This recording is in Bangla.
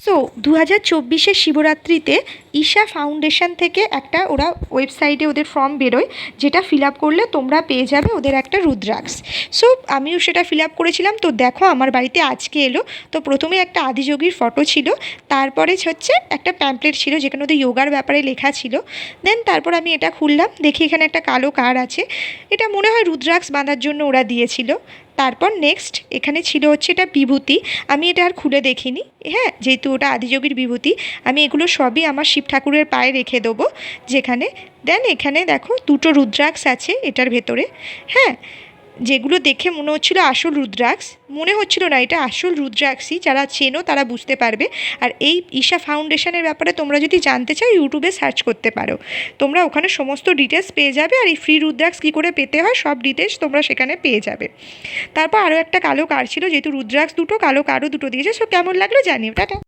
সো 2024-এর শিবরাত্রিতে ঈশা ফাউন্ডেশন থেকে একটা ওরা ওয়েবসাইটে ওদের ফর্ম বেরোয়, যেটা ফিল আপ করলে তোমরা পেয়ে যাবে ওদের একটা রুদ্রাক্ষ। সো আমিও সেটা ফিল আপ করেছিলাম। তো দেখো আমার বাড়িতে আজকে এলো। তো প্রথমে একটা আদিযোগীর ফটো ছিল, তারপরে হচ্ছে একটা প্যাম্পলেট ছিল যেখানে ওদের যোগার ব্যাপারে লেখা ছিল। দেন তারপর আমি এটা খুললাম, দেখি এখানে একটা কালো কার্ড আছে। এটা মনে হয় রুদ্রাক্ষ বাঁধার জন্য ওরা দিয়েছিল। তারপর নেক্সট এখানে ছিল হচ্ছে এটা বিভূতি। আমি এটা আর খুলে দেখিনি, হ্যাঁ, যেহেতু ওটা আদিযোগীর বিভূতি। আমি এগুলো সবই আমার শিব ঠাকুরের পায়ে রেখে দেবো যেখানে। দেন এখানে দেখো দুটো রুদ্রাক্ষ আছে এটার ভেতরে, হ্যাঁ, যেগুলো দেখে মনে হচ্ছিল আসল রুদ্রাক্ষ, মনে হচ্ছিল না এটা আসল রুদ্রাক্ষই। যারা চেনো তারা বুঝতে পারবে। আর এই ঈশা ফাউন্ডেশনের ব্যাপারে তোমরা যদি জানতে চাও ইউটিউবে সার্চ করতে পারো, তোমরা ওখানে সমস্ত ডিটেলস পেয়ে যাবে। আর এই ফ্রি রুদ্রাক্ষ কী করে পেতে হয় সব ডিটেলস তোমরা সেখানে পেয়ে যাবে। তারপর আরও একটা কালো কার্ড ছিল, যেহেতু রুদ্রাক্ষ দুটো, কালো কার্ডও দুটো দিয়েছে। সো কেমন লাগলো জানিও, টাটা।